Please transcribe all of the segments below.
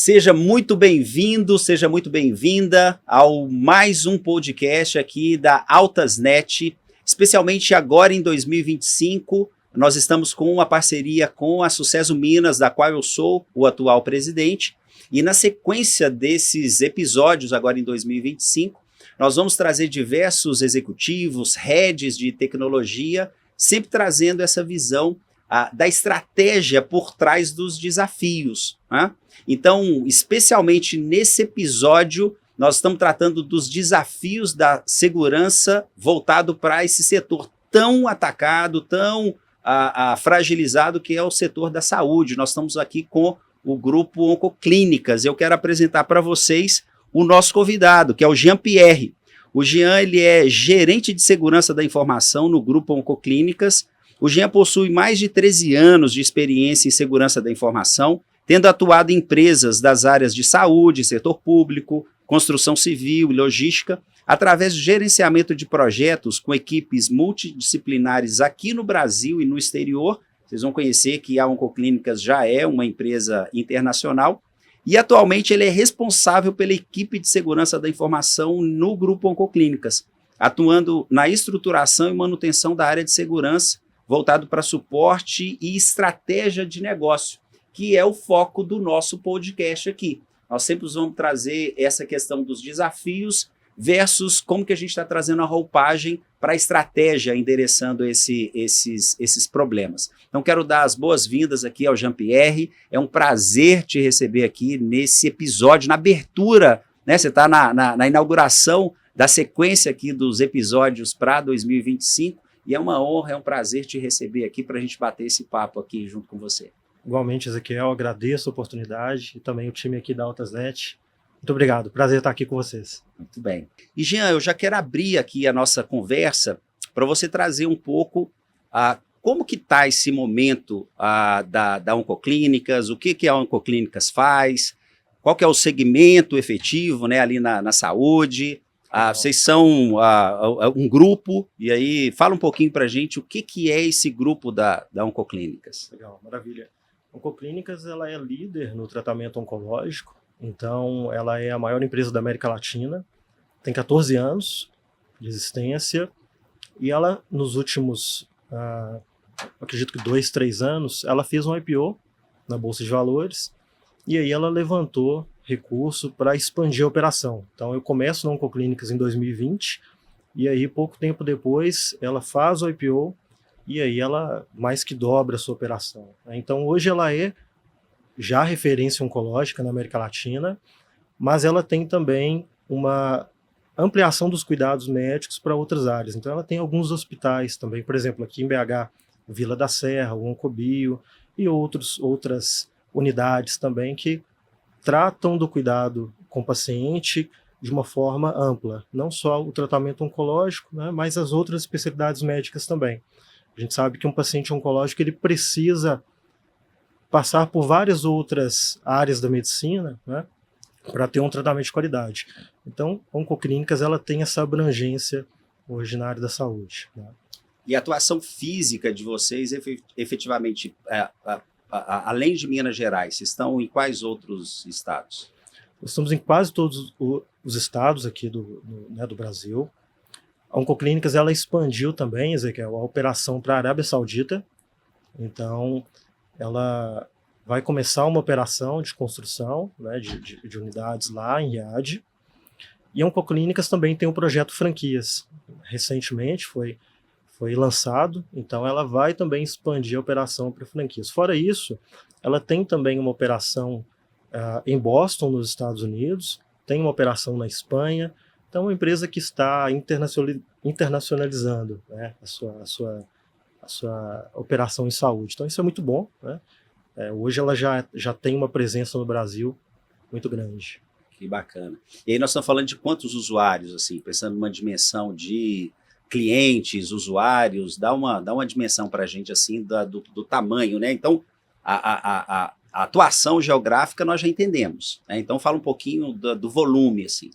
Seja muito bem-vindo, seja muito bem-vinda ao mais um podcast aqui da Altasnet, especialmente agora em 2025. Nós estamos com uma parceria com a Sucesso Minas, da qual eu sou o atual presidente, e na sequência desses episódios agora em 2025, nós vamos trazer diversos executivos, heads de tecnologia, sempre trazendo essa visão da estratégia por trás dos desafios, né? Então, especialmente nesse episódio, nós estamos tratando dos desafios da segurança voltado para esse setor tão atacado, tão fragilizado, que é o setor da saúde. Nós estamos aqui com o grupo Oncoclínicas. Eu quero apresentar para vocês o nosso convidado, que é o Jean Pierre. O Jean, ele é gerente de segurança da informação no grupo Oncoclínicas. O Jean possui mais de 13 anos de experiência em segurança da informação, tendo atuado em empresas das áreas de saúde, setor público, construção civil e logística, através do gerenciamento de projetos com equipes multidisciplinares aqui no Brasil e no exterior. Vocês vão conhecer que a Oncoclínicas já é uma empresa internacional, e atualmente ele é responsável pela equipe de segurança da informação no grupo Oncoclínicas, atuando na estruturação e manutenção da área de segurança, voltado para suporte e estratégia de negócio, que é o foco do nosso podcast aqui. Nós sempre vamos trazer essa questão dos desafios versus como que a gente está trazendo a roupagem para a estratégia, endereçando esses problemas. Então, quero dar as boas-vindas aqui ao Jean Pierre. É um prazer te receber aqui nesse episódio, na abertura, né? Você está na inauguração da sequência aqui dos episódios para 2025, e é uma honra, é um prazer te receber aqui para a gente bater esse papo aqui junto com você. Igualmente, Ezequiel, agradeço a oportunidade e também o time aqui da Altasnet. Muito obrigado, prazer estar aqui com vocês. Muito bem. E Jean, eu já quero abrir aqui a nossa conversa para você trazer um pouco como que está esse momento da Oncoclínicas, o que a Oncoclínicas faz, qual que é o segmento efetivo, né, ali na saúde. Vocês são um grupo, e aí fala um pouquinho para a gente o que é esse grupo da Oncoclínicas. Legal, maravilha. A Oncoclínicas, ela é líder no tratamento oncológico, então ela é a maior empresa da América Latina, tem 14 anos de existência, e ela, nos últimos, acredito que 2, 3 anos, ela fez um IPO na Bolsa de Valores, e aí ela levantou recurso para expandir a operação. Então eu começo na Oncoclínicas em 2020, e aí pouco tempo depois ela faz o IPO, e aí ela mais que dobra a sua operação. Então hoje ela é já referência oncológica na América Latina, mas ela tem também uma ampliação dos cuidados médicos para outras áreas. Então ela tem alguns hospitais também, por exemplo, aqui em BH, Vila da Serra, o Oncobio, e outras unidades também que tratam do cuidado com o paciente de uma forma ampla, não só o tratamento oncológico, né, mas as outras especialidades médicas também. A gente sabe que um paciente oncológico ele precisa passar por várias outras áreas da medicina, né, para ter um tratamento de qualidade. Então, a Oncoclínicas ela tem essa abrangência hoje na área da saúde, né. E a atuação física de vocês, efetivamente, além de Minas Gerais, vocês estão em quais outros estados? Nós estamos em quase todos os estados aqui do Brasil. A Oncoclínicas ela expandiu também, Ezequiel, a operação para a Arábia Saudita. Então, ela vai começar uma operação de construção, né, de unidades lá em Riad. E a Oncoclínicas também tem um projeto franquias. Recentemente foi lançado, então ela vai também expandir a operação para franquias. Fora isso, ela tem também uma operação em Boston, nos Estados Unidos, tem uma operação na Espanha, então é uma empresa que está internacionalizando, né, a sua operação em saúde. Então isso é muito bom, né? Hoje ela já tem uma presença no Brasil muito grande. Que bacana. E aí nós estamos falando de quantos usuários, assim, pensando numa dimensão de clientes, usuários, dá uma dimensão para a gente assim do tamanho, né? Então, a atuação geográfica nós já entendemos, né? Então fala um pouquinho do volume, assim.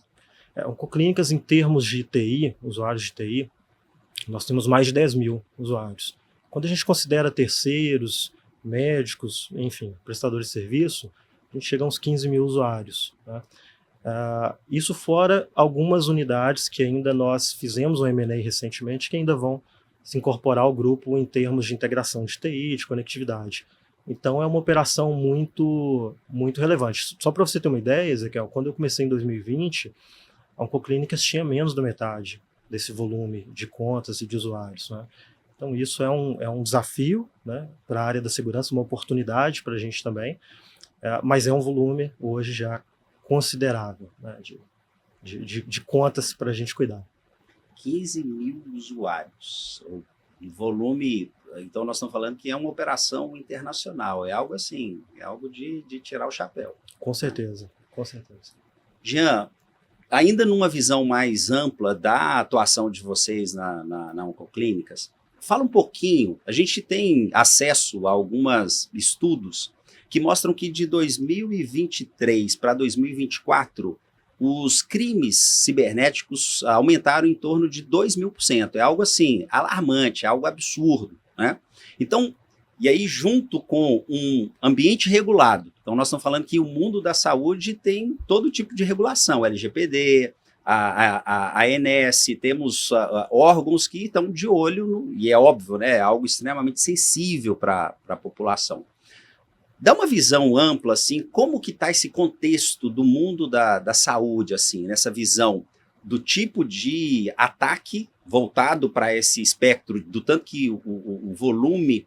Oncoclínicas, em termos de TI, usuários de TI, nós temos mais de 10 mil usuários. Quando a gente considera terceiros, médicos, enfim, prestadores de serviço, a gente chega a uns 15 mil usuários, né? Isso fora algumas unidades que ainda nós fizemos um M&A recentemente, que ainda vão se incorporar ao grupo em termos de integração de TI, de conectividade. Então é uma operação muito, muito relevante. Só para você ter uma ideia, Ezequiel, quando eu comecei em 2020, a Oncoclínicas tinha menos da metade desse volume de contas e de usuários, né? Então isso é um desafio, né, para a área da segurança, uma oportunidade para a gente também, mas é um volume hoje já considerável, né, de contas para a gente cuidar. 15 mil usuários, o volume, então nós estamos falando que é uma operação internacional, é algo assim, é algo de tirar o chapéu. Com certeza, com certeza. Jean, ainda numa visão mais ampla da atuação de vocês na Oncoclínicas, fala um pouquinho, a gente tem acesso a alguns estudos que mostram que de 2023 para 2024, os crimes cibernéticos aumentaram em torno de 2.000%. É algo assim, alarmante, é algo absurdo, né? Então, e aí junto com um ambiente regulado, então nós estamos falando que o mundo da saúde tem todo tipo de regulação, LGPD, a ANS, temos órgãos que estão de olho, e é óbvio, né, é algo extremamente sensível para a população. Dá uma visão ampla, assim, como que está esse contexto do mundo da saúde, assim, nessa visão do tipo de ataque voltado para esse espectro, do tanto que o volume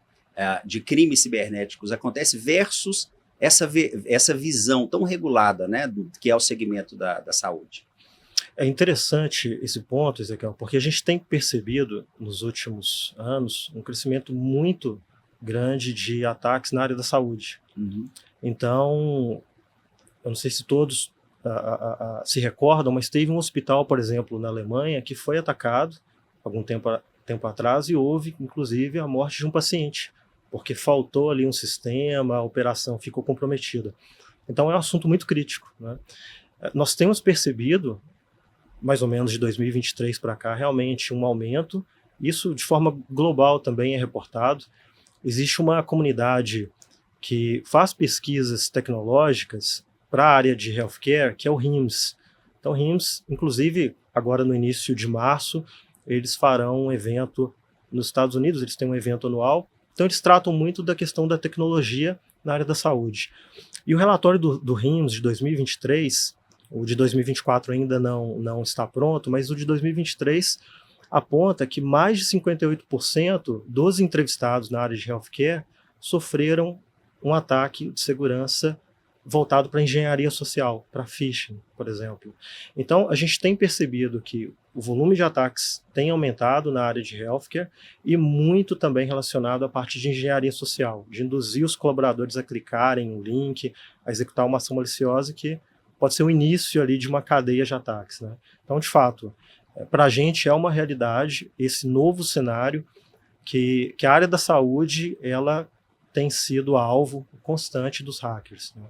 de crimes cibernéticos acontece versus essa visão tão regulada, né, que é o segmento da saúde. É interessante esse ponto, Ezequiel, porque a gente tem percebido nos últimos anos um crescimento muito grande de ataques na área da saúde. Uhum. Então, eu não sei se todos se recordam, mas teve um hospital, por exemplo, na Alemanha, que foi atacado algum tempo atrás e houve, inclusive, a morte de um paciente, porque faltou ali um sistema, a operação ficou comprometida. Então, é um assunto muito crítico, né? Nós temos percebido, mais ou menos de 2023 para cá, realmente um aumento. Isso, de forma global, também é reportado. Existe uma comunidade que faz pesquisas tecnológicas para a área de healthcare, que é o HIMSS. Então, o HIMSS, inclusive, agora no início de março, eles farão um evento nos Estados Unidos, eles têm um evento anual. Então, eles tratam muito da questão da tecnologia na área da saúde. E o relatório do HIMSS de 2023, o de 2024 ainda não está pronto, mas o de 2023 aponta que mais de 58% dos entrevistados na área de healthcare sofreram um ataque de segurança voltado para engenharia social, para phishing, por exemplo. Então, a gente tem percebido que o volume de ataques tem aumentado na área de healthcare e muito também relacionado à parte de engenharia social, de induzir os colaboradores a clicarem em um link, a executar uma ação maliciosa que pode ser o início ali de uma cadeia de ataques, né? Então, de fato, para a gente é uma realidade esse novo cenário que a área da saúde ela tem sido alvo constante dos hackers, né?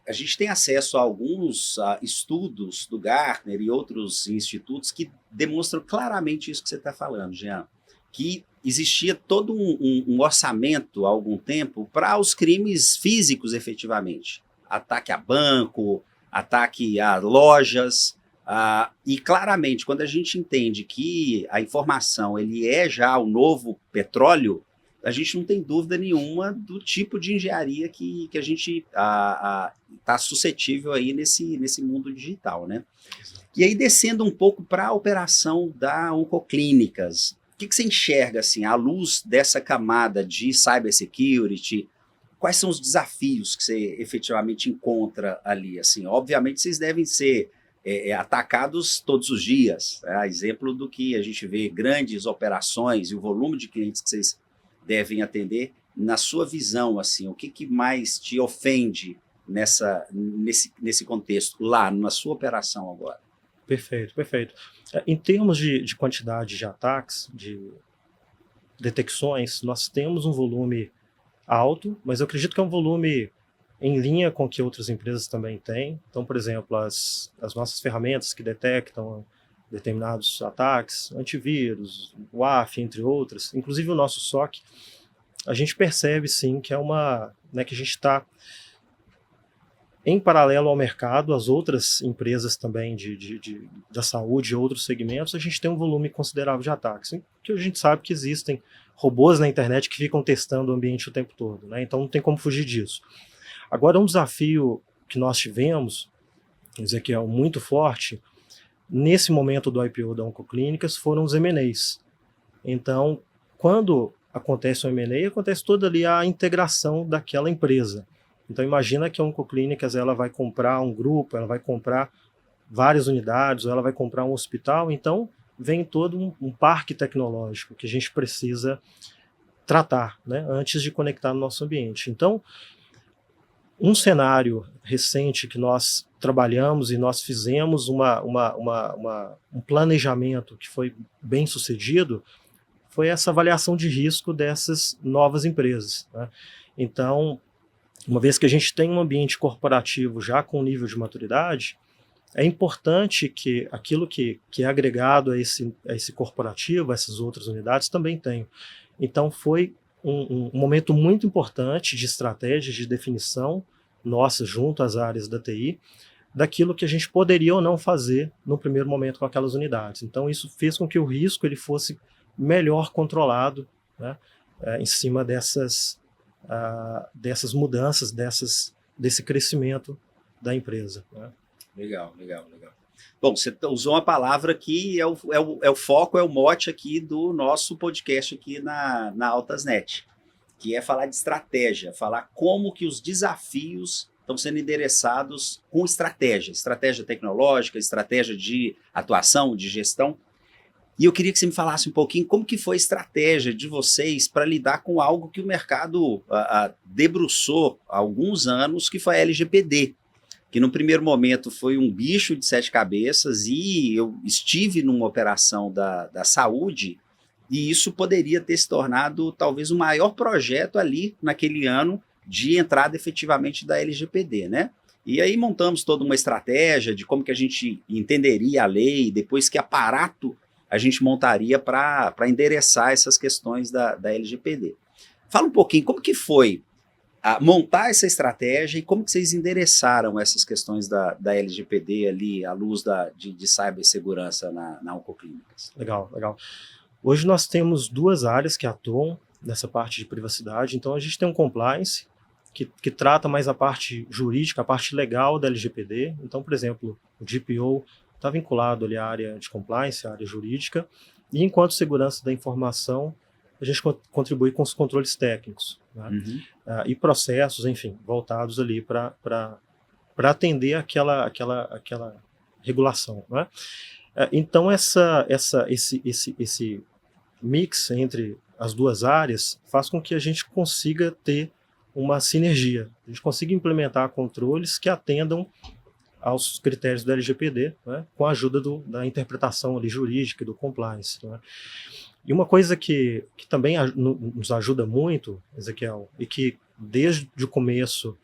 A gente tem acesso a alguns estudos do Gartner e outros institutos que demonstram claramente isso que você está falando, Jean, que existia todo um orçamento há algum tempo para os crimes físicos efetivamente. Ataque a banco, ataque a lojas, e claramente quando a gente entende que a informação ele é já o novo petróleo, a gente não tem dúvida nenhuma do tipo de engenharia que a gente está suscetível aí nesse mundo digital, né? E aí, descendo um pouco para a operação da Oncoclínicas, o que você enxerga, assim, à luz dessa camada de cybersecurity? Quais são os desafios que você efetivamente encontra ali? Assim, obviamente, vocês devem ser atacados todos os dias, né? Exemplo do que a gente vê grandes operações e o volume de clientes que vocês devem atender. Na sua visão, assim, o que mais te ofende nesse contexto, lá na sua operação agora? Perfeito, perfeito. Em termos de quantidade de ataques, de detecções, nós temos um volume alto, mas eu acredito que é um volume em linha com o que outras empresas também têm. Então, por exemplo, as nossas ferramentas que detectam determinados ataques, antivírus, WAF, entre outras, inclusive o nosso SOC, a gente percebe sim que que a gente está em paralelo ao mercado, as outras empresas também da saúde e outros segmentos, a gente tem um volume considerável de ataques. Que a gente sabe que existem robôs na internet que ficam testando o ambiente o tempo todo, né? Então não tem como fugir disso. Agora, um desafio que nós tivemos, Ezequiel, muito forte, nesse momento do IPO da Oncoclínicas, foram os M&As. Então, quando acontece um M&A, acontece toda ali a integração daquela empresa. Então imagina que a Oncoclínicas ela vai comprar um grupo, ela vai comprar várias unidades, ou ela vai comprar um hospital, então vem todo um parque tecnológico que a gente precisa tratar, né, antes de conectar no nosso ambiente. Então, um cenário recente que nós trabalhamos e nós fizemos um planejamento que foi bem sucedido foi essa avaliação de risco dessas novas empresas, né? Então, uma vez que a gente tem um ambiente corporativo já com nível de maturidade, é importante que aquilo que é agregado a esse corporativo, a essas outras unidades, também tenham. Então foi um momento muito importante de estratégia, de definição nossa junto às áreas da TI, daquilo que a gente poderia ou não fazer no primeiro momento com aquelas unidades. Então isso fez com que o risco ele fosse melhor controlado, né, em cima dessas mudanças, desse crescimento da empresa, né? Legal. Bom, você usou uma palavra que é o foco, é o mote aqui do nosso podcast aqui na Altasnet, que é falar de estratégia, falar como que os desafios estão sendo endereçados com estratégia tecnológica, estratégia de atuação, de gestão. E eu queria que você me falasse um pouquinho como que foi a estratégia de vocês para lidar com algo que o mercado debruçou há alguns anos, que foi a LGPD, que no primeiro momento foi um bicho de 7 cabeças, e eu estive numa operação da saúde, e isso poderia ter se tornado talvez o maior projeto ali naquele ano de entrada efetivamente da LGPD, né? E aí montamos toda uma estratégia de como que a gente entenderia a lei, depois que aparato a gente montaria para endereçar essas questões da LGPD. Fala um pouquinho, como que foi montar essa estratégia e como que vocês endereçaram essas questões da LGPD ali à luz de cibersegurança na Oncoclínicas? Legal. Hoje nós temos 2 áreas que atuam nessa parte de privacidade. Então a gente tem um compliance que trata mais a parte jurídica, a parte legal da LGPD. Então, por exemplo, o GPO está vinculado ali à área de compliance, à área jurídica, e enquanto segurança da informação, a gente contribui com os controles técnicos, né? E processos, enfim, voltados ali para atender aquela regulação, né? Então esse mix entre as 2 áreas faz com que a gente consiga ter uma sinergia, a gente consiga implementar controles que atendam aos critérios do LGPD, né, com a ajuda da interpretação ali jurídica e do compliance, né? E uma coisa que também nos ajuda muito, Ezequiel, e que desde o começo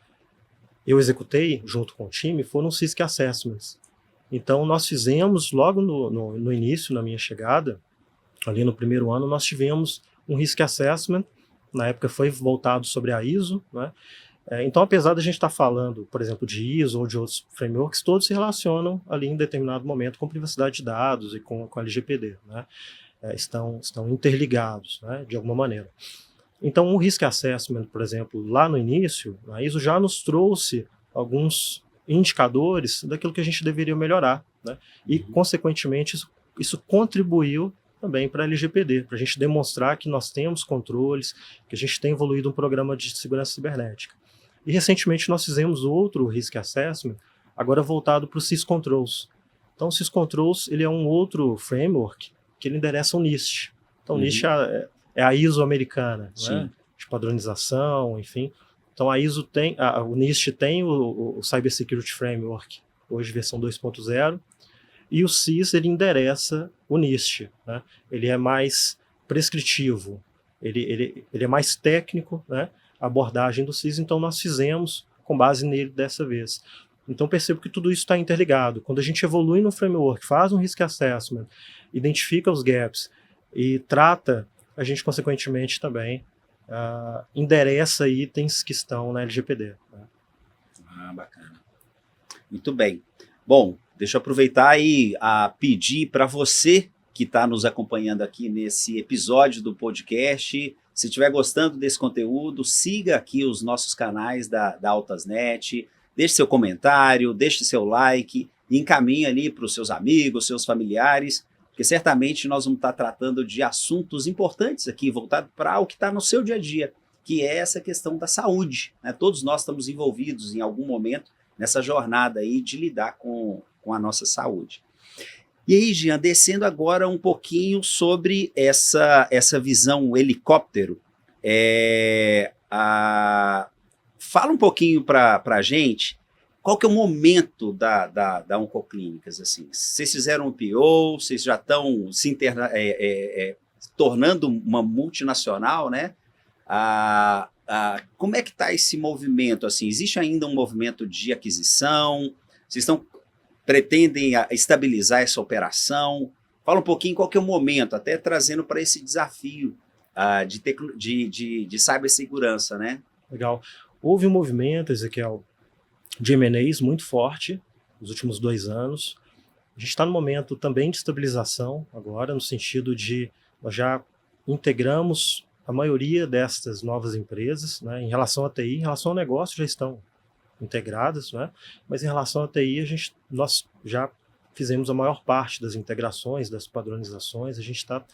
eu executei junto com o time, foram os Risk Assessments. Então nós fizemos logo no início, na minha chegada, ali no primeiro ano, nós tivemos um Risk Assessment, na época foi voltado sobre a ISO, né? Então, apesar da gente estar falando, por exemplo, de ISO ou de outros frameworks, todos se relacionam ali em determinado momento com privacidade de dados e com a LGPD, né? Estão interligados, né, de alguma maneira. Então, o Risk Assessment, por exemplo, lá no início, a ISO já nos trouxe alguns indicadores daquilo que a gente deveria melhorar, né? E, consequentemente, isso contribuiu também para a LGPD, para a gente demonstrar que nós temos controles, que a gente tem evoluído um programa de segurança cibernética. E recentemente nós fizemos outro Risk Assessment, agora voltado para o SysControls. Então o SysControls ele é um outro framework que ele endereça o NIST. Então o NIST é a ISO americana, né, de padronização, enfim. Então a ISO tem, o NIST tem o Cybersecurity Framework, hoje versão 2.0, e o SIS ele endereça o NIST, né? Ele é mais prescritivo, ele é mais técnico, né? A abordagem do SIS, então nós fizemos com base nele dessa vez. Então percebo que tudo isso está interligado. Quando a gente evolui no framework, faz um risk assessment, identifica os gaps e trata, a gente consequentemente também endereça itens que estão na LGPD. Né? Bacana. Muito bem. Bom, deixa eu aproveitar e pedir para você que está nos acompanhando aqui nesse episódio do podcast, se estiver gostando desse conteúdo, siga aqui os nossos canais da Altasnet, deixe seu comentário, deixe seu like, e encaminhe ali para os seus amigos, seus familiares, porque certamente nós vamos estar tratando de assuntos importantes aqui, voltado para o que está no seu dia a dia, que é essa questão da saúde. Né? Todos nós estamos envolvidos em algum momento nessa jornada aí de lidar com a nossa saúde. E aí, Jean, descendo agora um pouquinho sobre essa visão helicóptero, fala um pouquinho para a gente qual que é o momento da Oncoclínicas. Assim? Vocês fizeram um PO, vocês já estão se tornando uma multinacional, né? Como é que está esse movimento? Assim? Existe ainda um movimento de aquisição? Vocês pretendem estabilizar essa operação? Fala um pouquinho qual que é o momento, até trazendo para esse desafio de cibersegurança, né? Legal. Houve um movimento, Ezequiel, de M&As muito forte nos últimos 2 anos. A gente está no momento também de estabilização agora, no sentido de nós já integramos a maioria destas novas empresas, né, em relação à TI, em relação ao negócio já estão integradas, né, mas em relação à TI nós já fizemos a maior parte das integrações, das padronizações, a gente está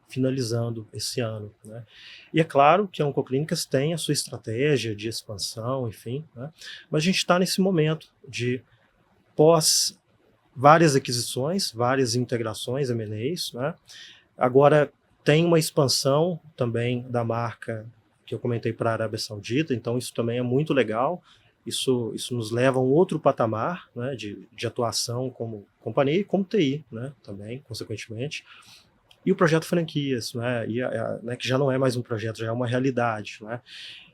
finalizando esse ano. Né. E é claro que a Oncoclínicas tem a sua estratégia de expansão, enfim, né, mas a gente está nesse momento de pós várias aquisições, várias integrações, M&As, né, agora tem uma expansão também da marca que eu comentei para a Arábia Saudita, então isso também é muito legal, isso nos leva a um outro patamar, né, de atuação como companhia e como TI, né, também, consequentemente. E o projeto franquias, né, né, que já não é mais um projeto, já é uma realidade. Né.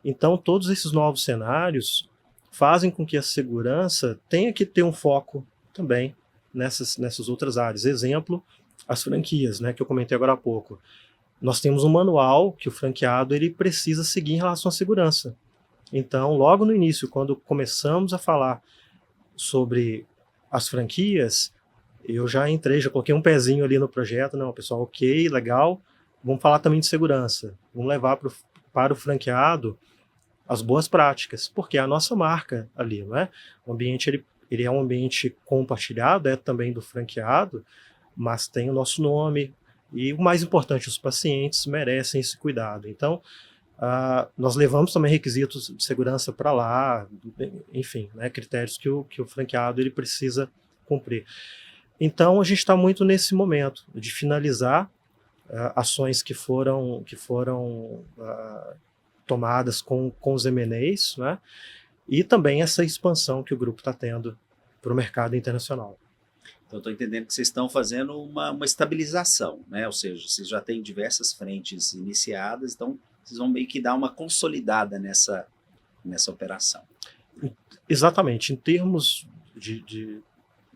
Então todos esses novos cenários fazem com que a segurança tenha que ter um foco também nessas outras áreas. Exemplo, as franquias, né, que eu comentei agora há pouco. Nós temos um manual que o franqueado ele precisa seguir em relação à segurança. Então, logo no início, quando começamos a falar sobre as franquias, eu já coloquei um pezinho ali no projeto. Não, pessoal, ok, legal, vamos falar também de segurança. Vamos levar para o franqueado as boas práticas, porque é a nossa marca ali, não é? O ambiente ele é um ambiente compartilhado, é também do franqueado, mas tem o nosso nome, e o mais importante, os pacientes merecem esse cuidado. Então, nós levamos também requisitos de segurança para lá, enfim, né, critérios que o franqueado ele precisa cumprir. Então, a gente está muito nesse momento de finalizar ações que foram tomadas com os M&As, né, e também essa expansão que o grupo está tendo para o mercado internacional. Então, estou entendendo que vocês estão fazendo uma estabilização, né? Ou seja, vocês já têm diversas frentes iniciadas, então vocês vão meio que dar uma consolidada nessa operação. Exatamente. Em termos de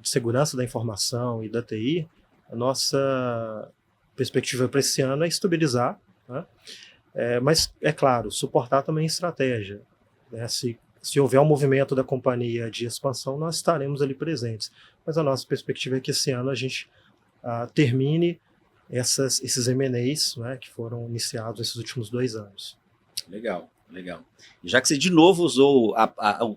segurança da informação e da TI, a nossa perspectiva para esse ano é estabilizar, né? Mas, é claro, suportar também a estratégia. Né? Se houver um movimento da companhia de expansão, nós estaremos ali presentes. Mas a nossa perspectiva é que esse ano a gente termine esses M&As, né, que foram iniciados nesses últimos 2 anos. Legal, legal. E já que você de novo usou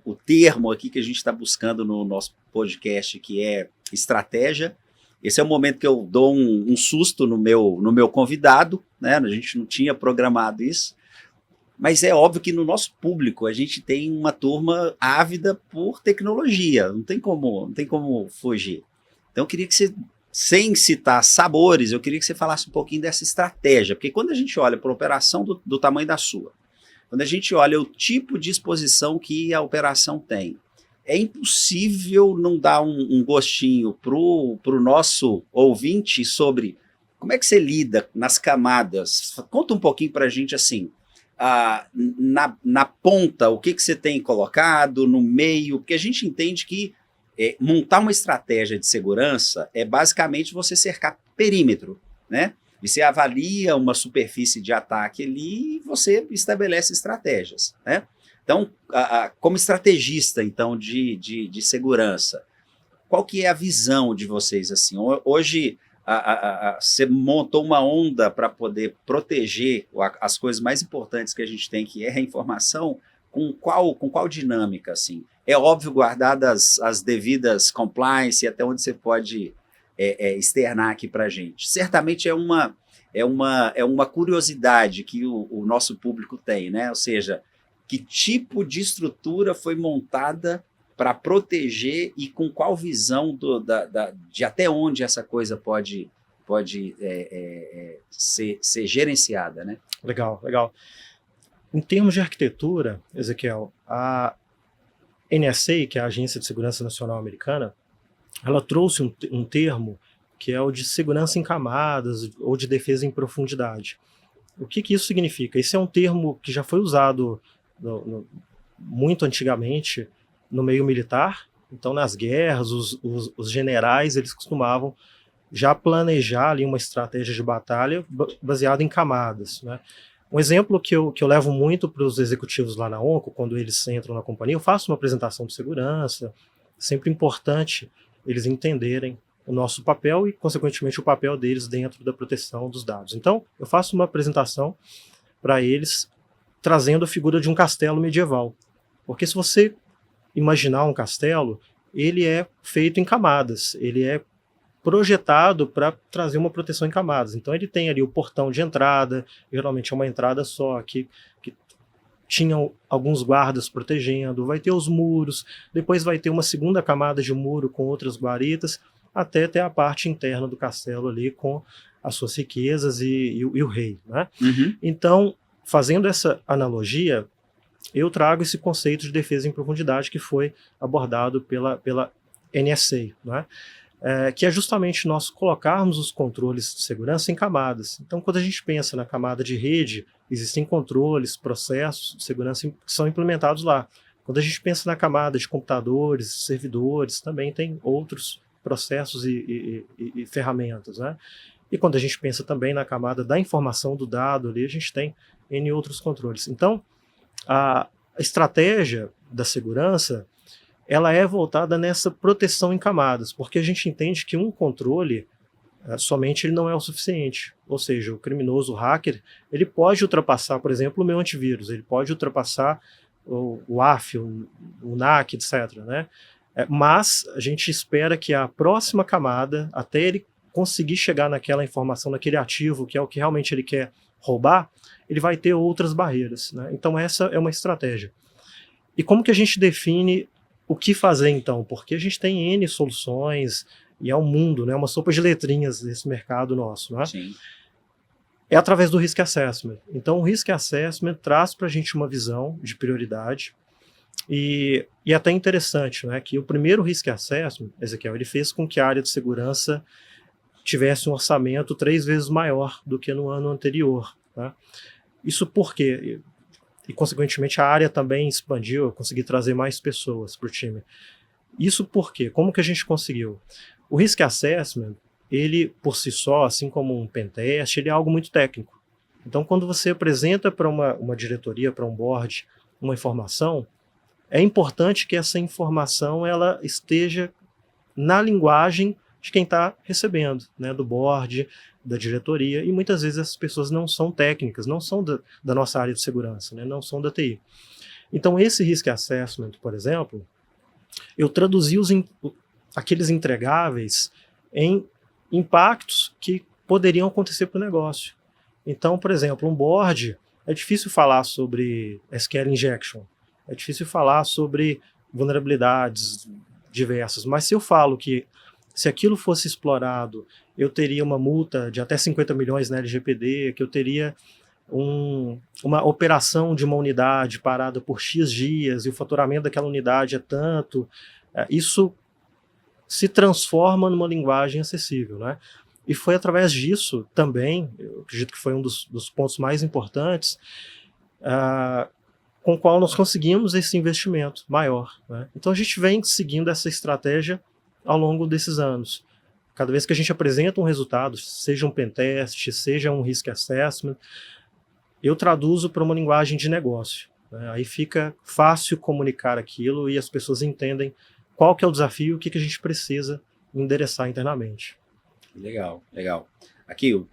o termo aqui que a gente está buscando no nosso podcast, que é estratégia, esse é o momento que eu dou um susto no meu convidado, né? A gente não tinha programado isso. Mas é óbvio que no nosso público a gente tem uma turma ávida por tecnologia, não tem como fugir. Então eu queria que você, sem citar sabores, eu queria que você falasse um pouquinho dessa estratégia, porque quando a gente olha para a operação do tamanho da sua, quando a gente olha o tipo de exposição que a operação tem, é impossível não dar um gostinho para o nosso ouvinte sobre como é que você lida nas camadas. Conta um pouquinho para a gente assim, na ponta, o que você tem colocado, no meio, porque a gente entende que montar uma estratégia de segurança é basicamente você cercar perímetro, né? E você avalia uma superfície de ataque ali e você estabelece estratégias, né? Então, como estrategista, então, de segurança, qual que é a visão de vocês? Assim? Hoje, você montou uma onda para poder proteger as coisas mais importantes que a gente tem, que é a informação, com qual dinâmica? Assim? É óbvio, guardadas as devidas compliance e até onde você pode externar aqui para a gente. Certamente é uma curiosidade que o nosso público tem, né? Ou seja, que tipo de estrutura foi montada para proteger e com qual visão de até onde essa coisa pode ser gerenciada, né? Legal, legal. Em termos de arquitetura, Ezequiel, a NSA, que é a Agência de Segurança Nacional Americana, ela trouxe um termo que é o de segurança em camadas ou de defesa em profundidade. O que isso significa? Esse é um termo que já foi usado muito antigamente no meio militar. Então, nas guerras, os generais eles costumavam já planejar ali uma estratégia de batalha baseada em camadas, né? Um exemplo que eu levo muito para os executivos lá na ONCO, quando eles entram na companhia, eu faço uma apresentação de segurança, sempre importante eles entenderem o nosso papel e, consequentemente, o papel deles dentro da proteção dos dados. Então, eu faço uma apresentação para eles trazendo a figura de um castelo medieval. Porque se você imaginar um castelo, ele é feito em camadas, ele é projetado para trazer uma proteção em camadas. Então ele tem ali o portão de entrada, geralmente é uma entrada só, que tinham alguns guardas protegendo, vai ter os muros, depois vai ter uma segunda camada de muro com outras guaritas, até ter a parte interna do castelo ali com as suas riquezas e o rei, né? Uhum. Então, fazendo essa analogia, eu trago esse conceito de defesa em profundidade que foi abordado pela NSA, né? Que é justamente nós colocarmos os controles de segurança em camadas. Então, quando a gente pensa na camada de rede, existem controles, processos de segurança que são implementados lá. Quando a gente pensa na camada de computadores, servidores, também tem outros processos e ferramentas, né? E quando a gente pensa também na camada da informação do dado, ali a gente tem N outros controles. Então, a estratégia da segurança ela é voltada nessa proteção em camadas, porque a gente entende que um controle somente ele não é o suficiente. Ou seja, o criminoso, o hacker, ele pode ultrapassar, por exemplo, o meu antivírus, ele pode ultrapassar o AF, o NAC, etc., né? Mas a gente espera que a próxima camada, até ele conseguir chegar naquela informação, naquele ativo, que é o que realmente ele quer roubar, ele vai ter outras barreiras, né? Então essa é uma estratégia. E como que a gente define o que fazer então? Porque a gente tem N soluções e é um mundo, né? Uma sopa de letrinhas desse mercado nosso, né? Sim. É através do Risk Assessment. Então o Risk Assessment traz para a gente uma visão de prioridade e é até interessante, né? Que o primeiro Risk Assessment, Ezequiel, ele fez com que a área de segurança tivesse um orçamento 3 vezes maior do que no ano anterior, né? Isso por quê? E, consequentemente, a área também expandiu, eu consegui trazer mais pessoas para o time. Isso por quê? Como que a gente conseguiu? O Risk Assessment, ele, por si só, assim como um pentest, ele é algo muito técnico. Então, quando você apresenta para uma diretoria, para um board, uma informação, é importante que essa informação ela esteja na linguagem de quem está recebendo, né, do board, da diretoria, e muitas vezes essas pessoas não são técnicas, não são da nossa área de segurança, né, não são da TI. Então esse Risk Assessment, por exemplo, eu traduzi aqueles entregáveis em impactos que poderiam acontecer para o negócio. Então, por exemplo, um board, é difícil falar sobre SQL injection, é difícil falar sobre vulnerabilidades diversas, mas se eu falo que se aquilo fosse explorado, eu teria uma multa de até 50 milhões na LGPD, que eu teria uma operação de uma unidade parada por X dias e o faturamento daquela unidade é tanto, isso se transforma numa linguagem acessível, né? E foi através disso também, eu acredito que foi um dos pontos mais importantes, com o qual nós conseguimos esse investimento maior, né? Então a gente vem seguindo essa estratégia ao longo desses anos, Cada vez que a gente apresenta um resultado, seja um pentest, seja um risk assessment, eu traduzo para uma linguagem de negócio, né? Aí fica fácil comunicar aquilo e as pessoas entendem qual que é o desafio e o que a gente precisa endereçar internamente. Legal, legal. Aqui, o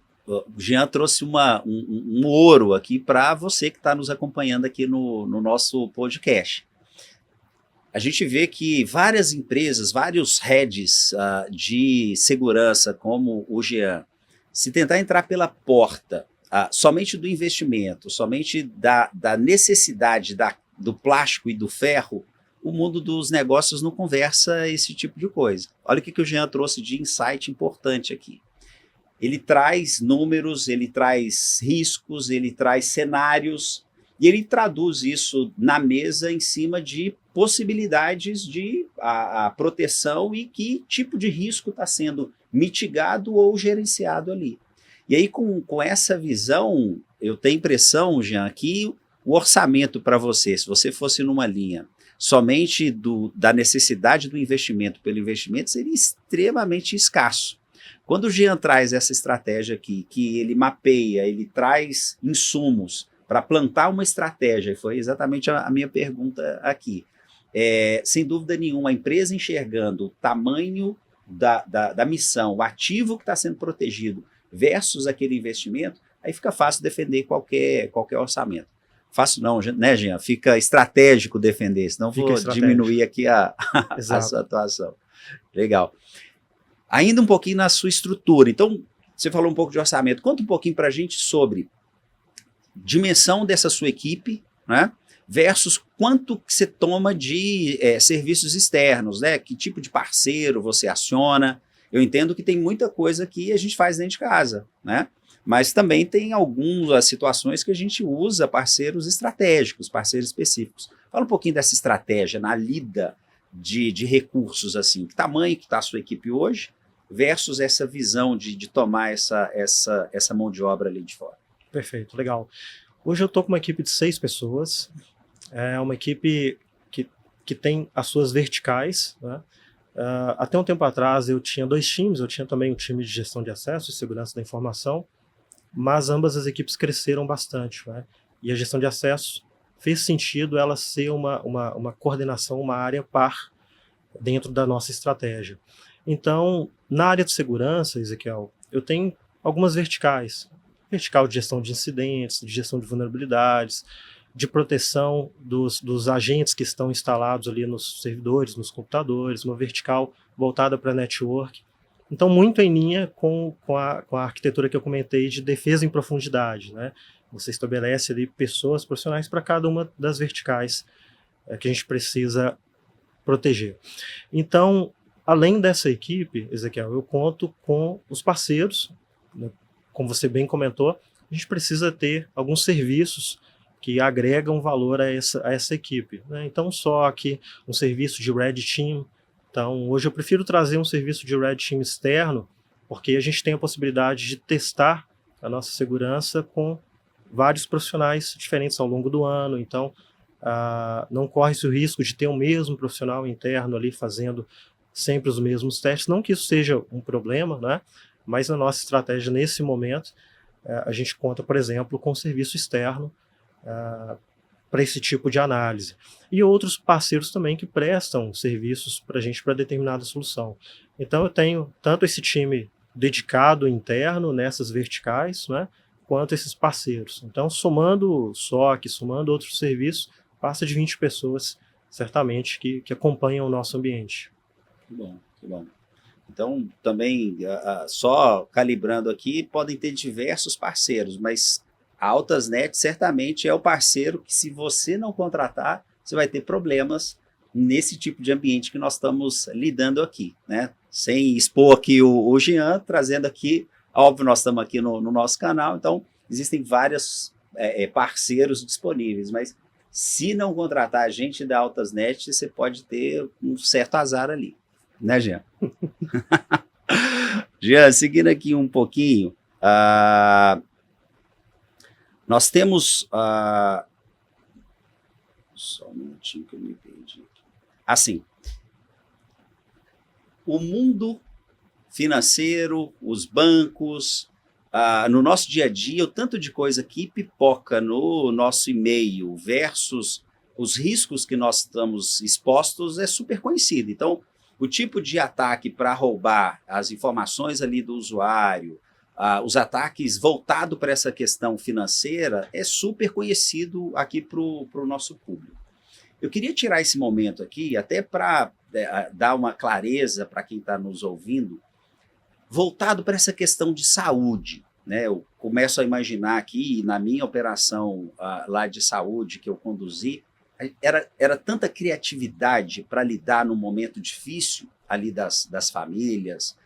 Jean trouxe um ouro aqui para você que está nos acompanhando aqui no nosso podcast. A gente vê que várias empresas, vários heads de segurança, como o Jean, se tentar entrar pela porta somente do investimento, somente da necessidade do plástico e do ferro, o mundo dos negócios não conversa esse tipo de coisa. Olha o que o Jean trouxe de insight importante aqui. Ele traz números, ele traz riscos, ele traz cenários e ele traduz isso na mesa em cima de possibilidades de a proteção e que tipo de risco está sendo mitigado ou gerenciado ali. E aí, com essa visão, eu tenho a impressão, Jean, que o orçamento para você, se você fosse numa linha somente da necessidade do investimento pelo investimento, seria extremamente escasso. Quando o Jean traz essa estratégia aqui, que ele mapeia, ele traz insumos para plantar uma estratégia, e foi exatamente a minha pergunta aqui, sem dúvida nenhuma, a empresa enxergando o tamanho da missão, o ativo que está sendo protegido versus aquele investimento, aí fica fácil defender qualquer orçamento. Fácil não, né, Jean? Fica estratégico defender, senão vou diminuir aqui a sua atuação. Legal. Ainda um pouquinho na sua estrutura. Então, você falou um pouco de orçamento. Conta um pouquinho para a gente sobre dimensão dessa sua equipe, né, versus quanto que você toma de serviços externos, né? Que tipo de parceiro você aciona. Eu entendo que tem muita coisa que a gente faz dentro de casa, né? Mas também tem algumas situações que a gente usa parceiros estratégicos, parceiros específicos. Fala um pouquinho dessa estratégia na lida de recursos, assim. Que tamanho que está a sua equipe hoje versus essa visão de tomar essa mão de obra ali de fora. Perfeito, legal. Hoje eu estou com uma equipe de 6 pessoas. É uma equipe que tem as suas verticais, né? Até um tempo atrás eu tinha 2 times, eu tinha também um time de gestão de acesso e segurança da informação, mas ambas as equipes cresceram bastante, né? E a gestão de acesso fez sentido ela ser uma coordenação, uma área par dentro da nossa estratégia. Então, na área de segurança, Ezequiel, eu tenho algumas verticais. Vertical de gestão de incidentes, de gestão de vulnerabilidades, de proteção dos agentes que estão instalados ali nos servidores, nos computadores, uma vertical voltada para network. Então, muito em linha com a arquitetura que eu comentei de defesa em profundidade, né? Você estabelece ali pessoas profissionais para cada uma das verticais que a gente precisa proteger. Então, além dessa equipe, Ezequiel, eu conto com os parceiros, né? Como você bem comentou, a gente precisa ter alguns serviços que agregam valor a essa equipe, né? Então, só que um serviço de Red Team. Então, hoje eu prefiro trazer um serviço de Red Team externo, porque a gente tem a possibilidade de testar a nossa segurança com vários profissionais diferentes ao longo do ano. Então, não corre-se o risco de ter o mesmo profissional interno ali fazendo sempre os mesmos testes. Não que isso seja um problema, né? Mas na nossa estratégia, nesse momento, a gente conta, por exemplo, com serviço externo para esse tipo de análise. E outros parceiros também que prestam serviços para a gente para determinada solução. Então eu tenho tanto esse time dedicado interno nessas verticais, né, quanto esses parceiros. Então, somando SOC, somando outros serviços, passa de 20 pessoas, certamente, que acompanham o nosso ambiente. Que bom, que bom. Então, também, só calibrando aqui, podem ter diversos parceiros, mas a Altasnet certamente é o parceiro que, se você não contratar, você vai ter problemas nesse tipo de ambiente que nós estamos lidando aqui, né? Sem expor aqui o Jean, trazendo aqui, óbvio, nós estamos aqui no nosso canal, então existem vários parceiros disponíveis, mas se não contratar a gente da Altasnet, você pode ter um certo azar ali, né, Jean? Jean, seguindo aqui um pouquinho, nós temos... só um minutinho que eu me perdi aqui. Assim, o mundo financeiro, os bancos, no nosso dia a dia, o tanto de coisa que pipoca no nosso e-mail versus os riscos que nós estamos expostos é super conhecido. Então, o tipo de ataque para roubar as informações ali do usuário, os ataques voltados para essa questão financeira é super conhecido aqui para o nosso público. Eu queria tirar esse momento aqui, até para dar uma clareza para quem está nos ouvindo, voltado para essa questão de saúde. Né? Eu começo a imaginar aqui, na minha operação lá de saúde que eu conduzi, era tanta criatividade para lidar num momento difícil ali das famílias,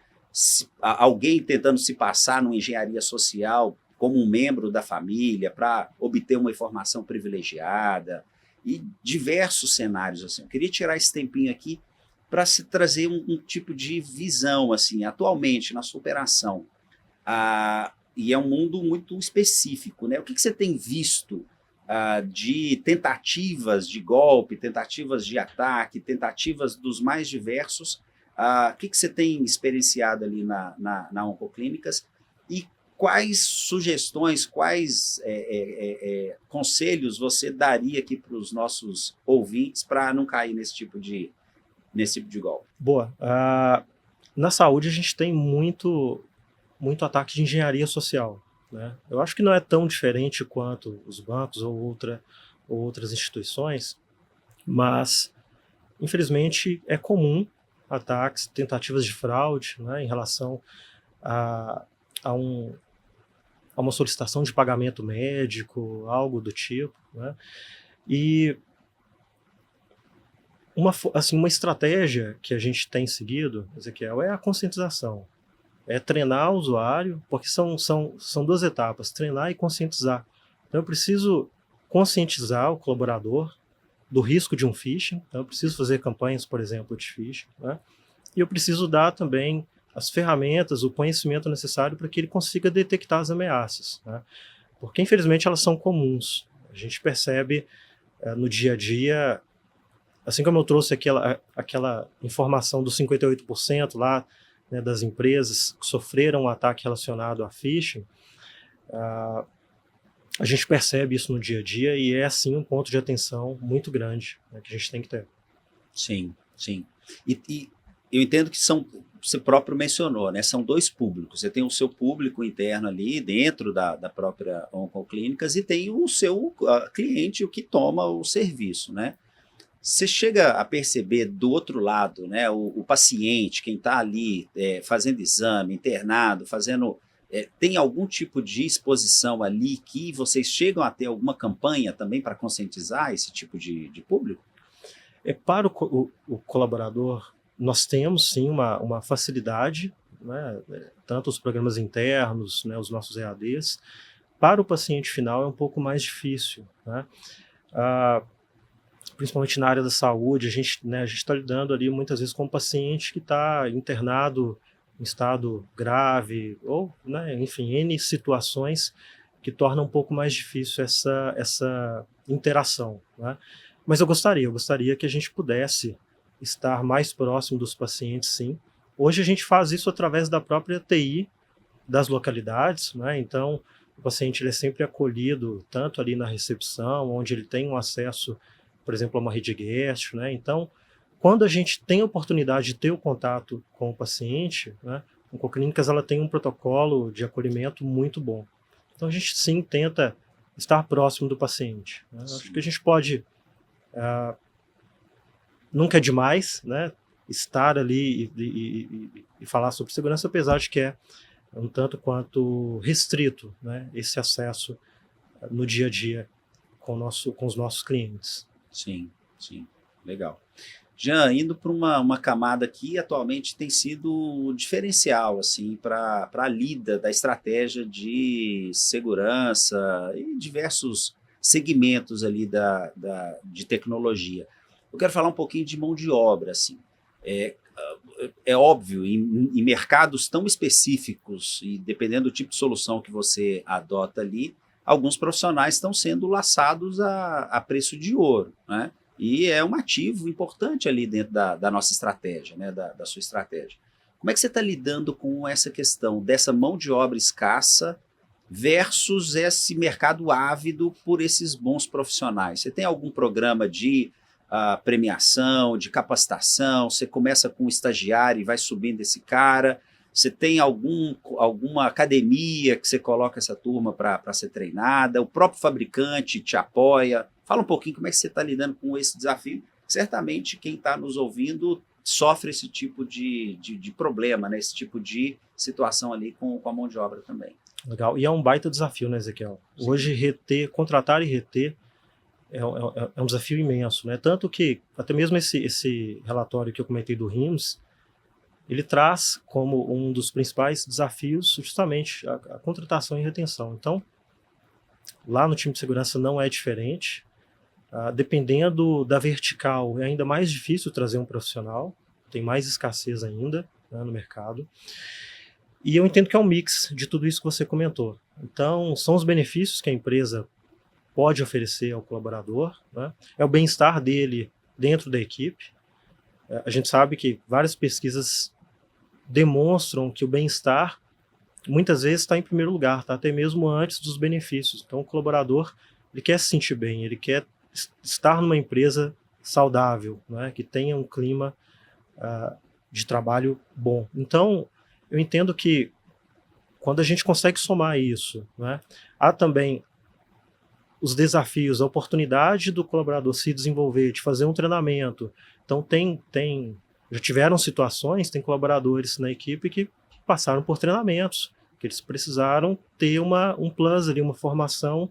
alguém tentando se passar numa engenharia social como um membro da família para obter uma informação privilegiada e diversos cenários assim. Eu queria tirar esse tempinho aqui para se trazer um tipo de visão assim, atualmente na sua operação. E é um mundo muito específico, né? O que você tem visto de tentativas de golpe, tentativas de ataque, tentativas dos mais diversos? O que você tem experienciado ali na Oncoclínicas e quais sugestões, quais conselhos você daria aqui para os nossos ouvintes para não cair nesse tipo de golpe? Boa. Na saúde a gente tem muito ataque de engenharia social. Né? Eu acho que não é tão diferente quanto os bancos ou outras instituições, mas infelizmente é comum ataques, tentativas de fraude, né, em relação a uma solicitação de pagamento médico, algo do tipo. Né? E uma estratégia que a gente tem seguido, Ezequiel, é a conscientização. É treinar o usuário, porque são duas etapas, treinar e conscientizar. Então eu preciso conscientizar o colaborador do risco de um phishing, então eu preciso fazer campanhas, por exemplo, de phishing, né? E eu preciso dar também as ferramentas, o conhecimento necessário para que ele consiga detectar as ameaças, né? Porque infelizmente elas são comuns. A gente percebe no dia a dia, assim como eu trouxe aquela informação dos 58% lá, né, das empresas que sofreram um ataque relacionado a phishing, a gente percebe isso no dia a dia e é, assim, um ponto de atenção muito grande, né, que a gente tem que ter. Sim, sim. E eu entendo que você próprio mencionou, né, são dois públicos. Você tem o seu público interno ali dentro da própria Oncoclínicas e tem o seu cliente, o que toma o serviço, né? Você chega a perceber do outro lado, né, o paciente, quem está ali fazendo exame, internado, tem algum tipo de exposição ali que vocês chegam a ter alguma campanha também para conscientizar esse tipo de público? Para o colaborador, nós temos sim uma facilidade, né, tanto os programas internos, né, os nossos EADs. Para o paciente final é um pouco mais difícil, né? Principalmente na área da saúde, a gente está lidando ali muitas vezes com um paciente que está internado em estado grave, ou, né, enfim, N situações que tornam um pouco mais difícil essa interação. Né? Mas eu gostaria que a gente pudesse estar mais próximo dos pacientes, sim. Hoje a gente faz isso através da própria TI das localidades, né? Então o paciente ele é sempre acolhido tanto ali na recepção, onde ele tem um acesso, por exemplo, a uma rede guest, né? Então, quando a gente tem a oportunidade de ter o contato com o paciente, né, a Oncoclínicas ela tem um protocolo de acolhimento muito bom. Então, a gente sim tenta estar próximo do paciente. Né? Acho que a gente pode, nunca é demais, né, estar ali e falar sobre segurança, apesar de que é um tanto quanto restrito, né, esse acesso no dia a dia com os nossos clientes. Sim, sim, legal. Jean, indo para uma camada que atualmente tem sido diferencial assim, para a lida da estratégia de segurança e diversos segmentos ali de tecnologia. Eu quero falar um pouquinho de mão de obra. Assim. É óbvio, em mercados tão específicos e dependendo do tipo de solução que você adota ali, alguns profissionais estão sendo laçados a preço de ouro, né? E é um ativo importante ali dentro da nossa estratégia, né? Da sua estratégia. Como é que você está lidando com essa questão dessa mão de obra escassa versus esse mercado ávido por esses bons profissionais? Você tem algum programa de premiação, de capacitação? Você começa com um estagiário e vai subindo esse cara? Você tem alguma academia que você coloca essa turma para ser treinada? O próprio fabricante te apoia? Fala um pouquinho como é que você está lidando com esse desafio. Certamente quem está nos ouvindo sofre esse tipo de problema, né? Esse tipo de situação ali com a mão de obra também. Legal. E é um baita desafio, né, Ezequiel? Sim. Hoje, contratar e reter é um desafio imenso, né? Tanto que, até mesmo esse relatório que eu comentei do RIMS, ele traz como um dos principais desafios justamente a contratação e retenção. Então, lá no time de segurança não é diferente. Dependendo da vertical, é ainda mais difícil trazer um profissional, tem mais escassez ainda, né, no mercado. E eu entendo que é um mix de tudo isso que você comentou. Então, são os benefícios que a empresa pode oferecer ao colaborador, né? É o bem-estar dele dentro da equipe. A gente sabe que várias pesquisas demonstram que o bem-estar muitas vezes está em primeiro lugar, tá? Até mesmo antes dos benefícios. Então, o colaborador ele quer se sentir bem, ele quer estar numa empresa saudável, né? Que tenha um clima de trabalho bom. Então, eu entendo que quando a gente consegue somar isso, né, há também os desafios, a oportunidade do colaborador se desenvolver, de fazer um treinamento. Então já tiveram situações, tem colaboradores na equipe que passaram por treinamentos, que eles precisaram ter um plus ali, uma formação,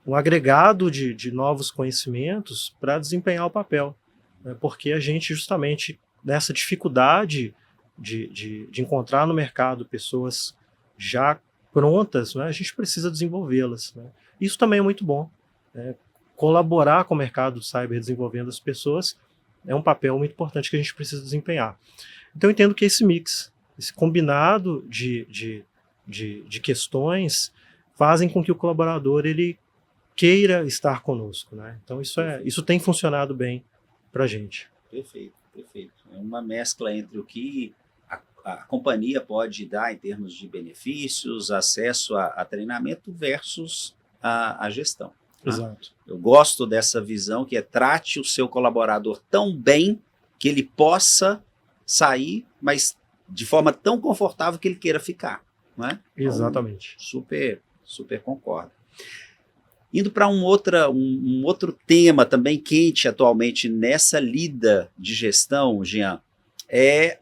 um agregado de novos conhecimentos para desempenhar o papel, né, porque a gente justamente nessa dificuldade de encontrar no mercado pessoas já prontas, né, a gente precisa desenvolvê-las, né. Isso também é muito bom, né. Colaborar com o mercado de cyber desenvolvendo as pessoas é um papel muito importante que a gente precisa desempenhar. Então eu entendo que esse mix, esse combinado de questões fazem com que o colaborador ele queira estar conosco, né. Então isso tem funcionado bem para a gente. Perfeito. Perfeito. É uma mescla entre o que a companhia pode dar em termos de benefícios, acesso a treinamento versus a gestão. Exato. Eu gosto dessa visão que trate o seu colaborador tão bem que ele possa sair, mas de forma tão confortável que ele queira ficar. Não é? Exatamente. Então, super concordo. Indo para um outro tema também quente atualmente nessa lida de gestão, Jean, é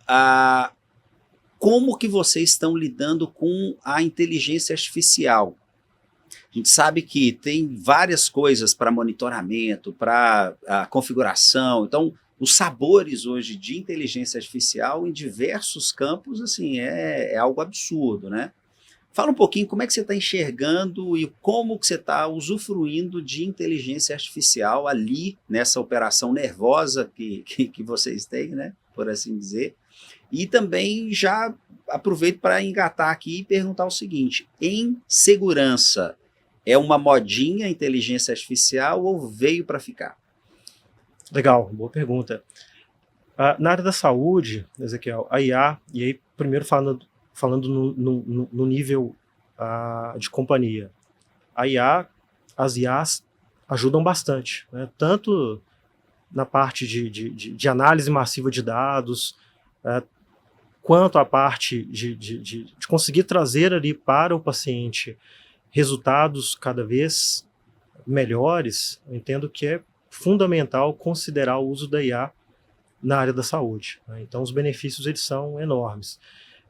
como que vocês estão lidando com a inteligência artificial. A gente sabe que tem várias coisas para monitoramento, para configuração. Então, os sabores hoje de inteligência artificial em diversos campos assim, é algo absurdo, né? Fala um pouquinho como é que você está enxergando e como que você está usufruindo de inteligência artificial ali nessa operação nervosa que vocês têm, né, por assim dizer. E também já aproveito para engatar aqui e perguntar o seguinte, em segurança, é uma modinha a inteligência artificial ou veio para ficar? Legal, boa pergunta. Na área da saúde, Ezequiel, a IA, e aí primeiro falando no nível de companhia, as IAs ajudam bastante, né? Tanto na parte de análise massiva de dados, quanto a parte de conseguir trazer ali para o paciente resultados cada vez melhores. Eu entendo que é fundamental considerar o uso da IA na área da saúde, né? Então os benefícios eles são enormes.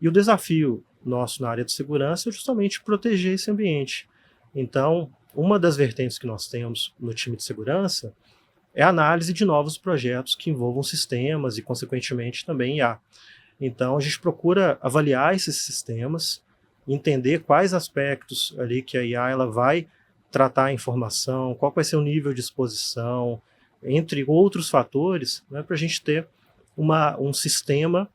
E o desafio nosso na área de segurança é justamente proteger esse ambiente. Então, uma das vertentes que nós temos no time de segurança é a análise de novos projetos que envolvam sistemas e, consequentemente, também IA. Então, a gente procura avaliar esses sistemas, entender quais aspectos ali que a IA ela vai tratar a informação, qual vai ser o nível de exposição, entre outros fatores, né, para a gente ter um sistema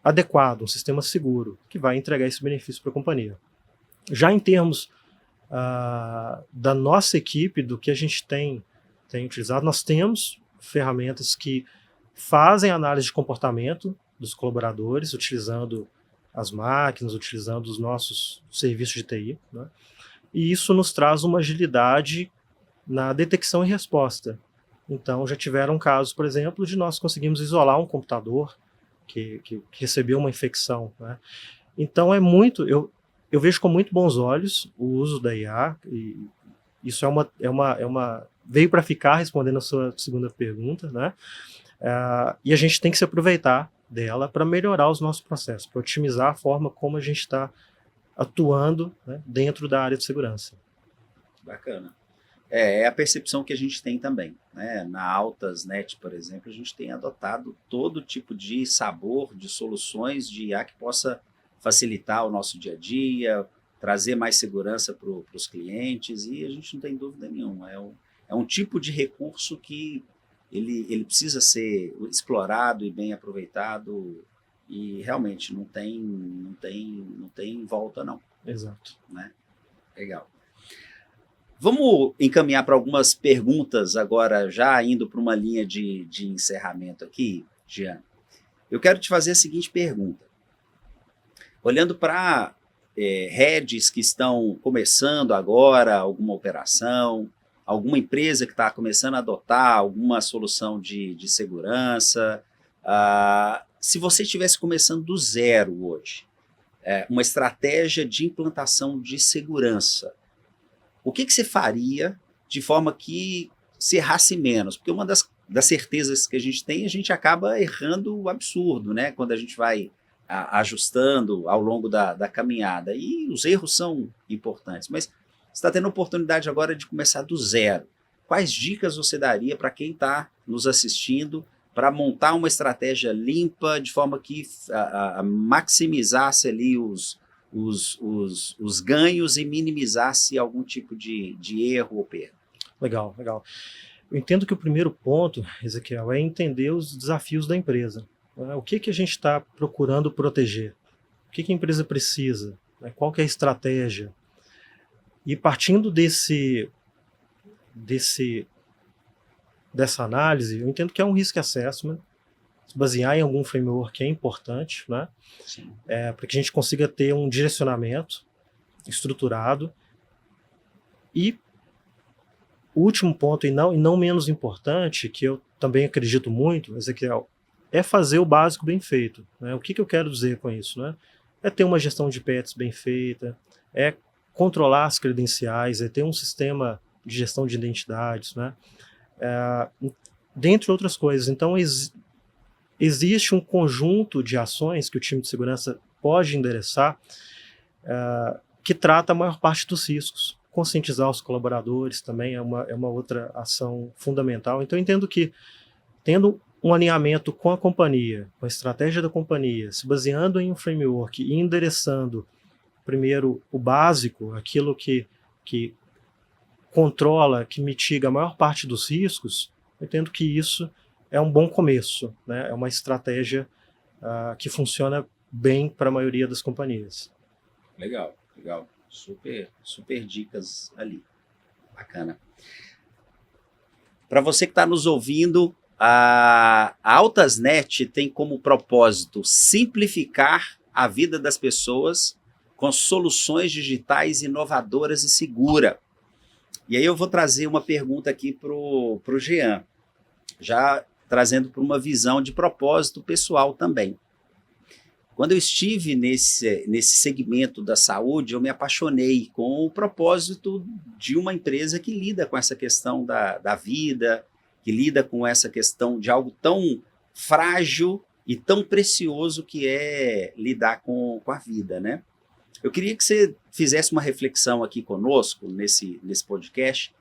adequado, um sistema seguro, que vai entregar esse benefício para a companhia. Já em termos da nossa equipe, do que a gente tem utilizado, nós temos ferramentas que fazem análise de comportamento dos colaboradores, utilizando as máquinas, utilizando os nossos serviços de TI, né? E isso nos traz uma agilidade na detecção e resposta. Então, já tiveram casos, por exemplo, de nós conseguimos isolar um computador que recebeu uma infecção, né? Então, eu vejo com muito bons olhos o uso da IA, e isso veio para ficar, respondendo a sua segunda pergunta, né? E a gente tem que se aproveitar dela para melhorar os nossos processos, para otimizar a forma como a gente está atuando, né, dentro da área de segurança. Bacana. É a percepção que a gente tem também, né? Na Altasnet, por exemplo, a gente tem adotado todo tipo de sabor, de soluções de IA que possa facilitar o nosso dia a dia, trazer mais segurança para os clientes, e a gente não tem dúvida nenhuma. É um tipo de recurso que ele precisa ser explorado e bem aproveitado, e realmente não tem volta, não. Exato. Né? Legal. Vamos encaminhar para algumas perguntas agora, já indo para uma linha de encerramento aqui, Jean. Eu quero te fazer a seguinte pergunta. Olhando para heads que estão começando agora alguma operação, alguma empresa que está começando a adotar alguma solução de segurança, se você estivesse começando do zero hoje, uma estratégia de implantação de segurança, o que você faria de forma que se errasse menos? Porque uma das certezas que a gente acaba errando o absurdo, né? Quando a gente vai ajustando ao longo da caminhada. E os erros são importantes. Mas você está tendo a oportunidade agora de começar do zero. Quais dicas você daria para quem está nos assistindo para montar uma estratégia limpa, de forma que maximizasse ali os ganhos e minimizasse algum tipo de erro ou perda? Legal, legal. Eu entendo que o primeiro ponto, Ezequiel, é entender os desafios da empresa. O que a gente está procurando proteger? O que a empresa precisa? Qual que é a estratégia? E partindo dessa análise, eu entendo que é um risk assessment, se basear em algum framework é importante, né? Para que a gente consiga ter um direcionamento estruturado. E o último ponto, e não menos importante, que eu também acredito muito, Ezequiel, é fazer o básico bem feito, né? O que eu quero dizer com isso, né? É ter uma gestão de pets bem feita, é controlar as credenciais, é ter um sistema de gestão de identidades, né? Dentre outras coisas. Então, existe um conjunto de ações que o time de segurança pode endereçar que trata a maior parte dos riscos. Conscientizar os colaboradores também é uma outra ação fundamental. Então, eu entendo que, tendo um alinhamento com a companhia, com a estratégia da companhia, se baseando em um framework e endereçando primeiro o básico, aquilo que controla, que mitiga a maior parte dos riscos, eu entendo que isso é um bom começo, né? É uma estratégia que funciona bem para a maioria das companhias. Legal, legal. Super dicas ali. Bacana. Para você que está nos ouvindo, a Altasnet tem como propósito simplificar a vida das pessoas com soluções digitais inovadoras e seguras. E aí eu vou trazer uma pergunta aqui para o Jean, já trazendo para uma visão de propósito pessoal também. Quando eu estive nesse segmento da saúde, eu me apaixonei com o propósito de uma empresa que lida com essa questão da vida, que lida com essa questão de algo tão frágil e tão precioso que é lidar com a vida, né? Eu queria que você fizesse uma reflexão aqui conosco, nesse podcast.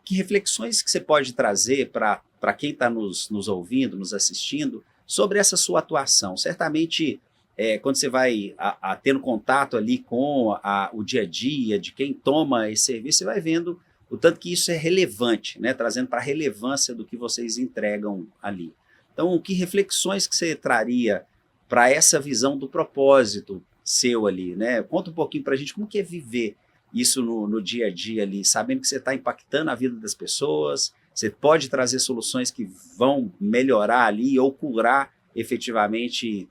Que reflexões que você pode trazer para quem está nos ouvindo, nos assistindo, sobre essa sua atuação? Certamente, quando você vai tendo contato ali com o dia a dia de quem toma esse serviço, você vai vendo o tanto que isso é relevante, né? Trazendo para a relevância do que vocês entregam ali. Então, que reflexões que você traria para essa visão do propósito seu ali, né? Conta um pouquinho para a gente como que é viver isso no dia a dia ali, sabendo que você está impactando a vida das pessoas, Você pode trazer soluções que vão melhorar ali ou curar efetivamente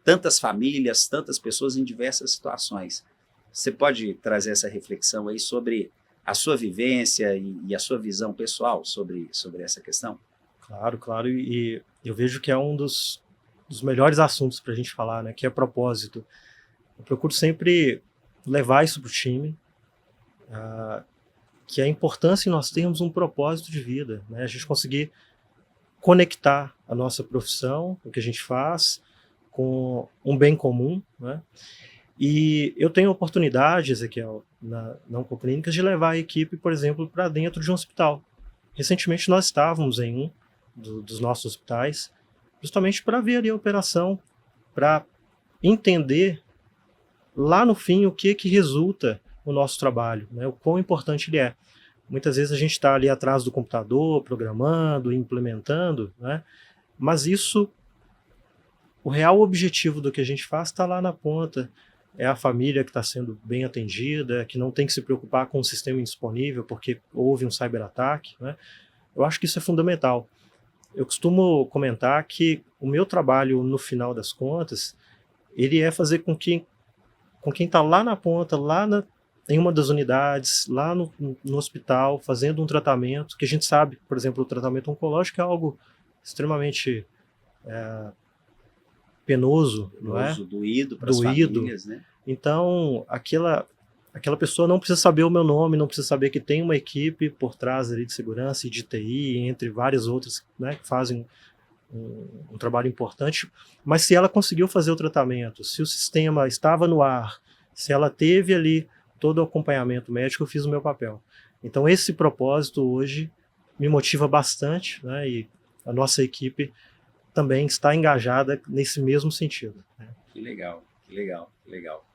tantas famílias, tantas pessoas em diversas situações. Você pode trazer essa reflexão aí sobre a sua vivência e a sua visão pessoal sobre essa questão? Claro, claro, e eu vejo que é um dos melhores assuntos para a gente falar, né, que é propósito. Eu procuro sempre levar isso para o time, que é a importância em nós termos um propósito de vida, né, a gente conseguir conectar a nossa profissão, o que a gente faz, com um bem comum, né? E eu tenho oportunidade, Ezequiel, na Oncoclínicas, de levar a equipe, por exemplo, para dentro de um hospital. Recentemente nós estávamos em um dos nossos hospitais, justamente para ver ali a operação, para entender lá no fim o que resulta o nosso trabalho, né, o quão importante ele é. Muitas vezes a gente está ali atrás do computador, programando, implementando, né, mas isso, o real objetivo do que a gente faz está lá na ponta. É a família que está sendo bem atendida, que não tem que se preocupar com o sistema indisponível porque houve um cyberataque, né? Eu acho que isso é fundamental. Eu costumo comentar que o meu trabalho, no final das contas, ele é fazer com quem está lá na ponta, em uma das unidades, lá no hospital, fazendo um tratamento, que a gente sabe, por exemplo, o tratamento oncológico é algo extremamente penoso, não é? Doído para as famílias, né? Então, aquela pessoa não precisa saber o meu nome, não precisa saber que tem uma equipe por trás ali de segurança e de TI, entre várias outras, né, que fazem um trabalho importante, mas se ela conseguiu fazer o tratamento, se o sistema estava no ar, se ela teve ali todo o acompanhamento médico, eu fiz o meu papel. Então, esse propósito hoje me motiva bastante, né, e a nossa equipe também está engajada nesse mesmo sentido, né? Que legal, que legal, que legal.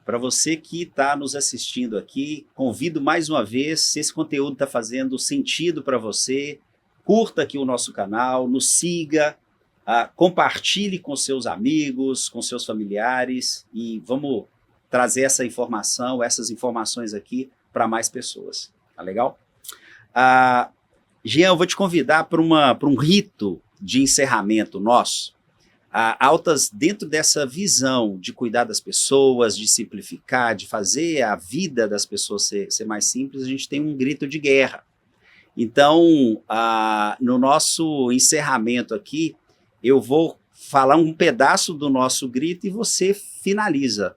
Para você que está nos assistindo aqui, convido mais uma vez, se esse conteúdo está fazendo sentido para você, curta aqui o nosso canal, nos siga, compartilhe com seus amigos, com seus familiares e vamos trazer essas informações aqui para mais pessoas. Tá legal? Jean, eu vou te convidar para um rito de encerramento nosso. Altas, dentro dessa visão de cuidar das pessoas, de simplificar, de fazer a vida das pessoas ser mais simples, a gente tem um grito de guerra. Então, no nosso encerramento aqui, eu vou falar um pedaço do nosso grito e você finaliza.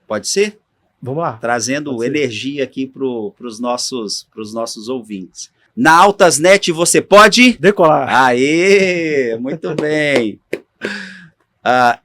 Pode ser? Vamos lá. Trazendo energia aqui para os nossos ouvintes. Na Altasnet você pode? Decolar. Aê, muito bem.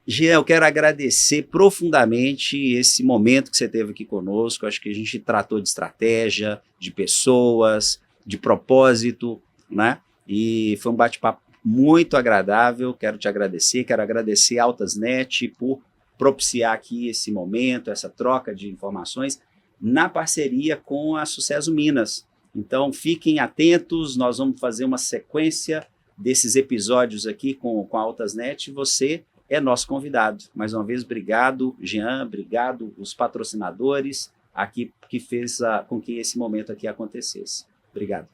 Jean, eu quero agradecer profundamente esse momento que você teve aqui conosco. Acho que a gente tratou de estratégia, de pessoas, de propósito, né? E foi um bate-papo muito agradável. Quero te agradecer, quero agradecer a Altasnet por propiciar aqui esse momento, essa troca de informações na parceria com a Sucesso Minas. Então, fiquem atentos, nós vamos fazer uma sequência desses episódios aqui com a Altasnet. Você é nosso convidado. Mais uma vez, obrigado, Jean, obrigado os patrocinadores aqui que fez com que esse momento aqui acontecesse. Obrigado.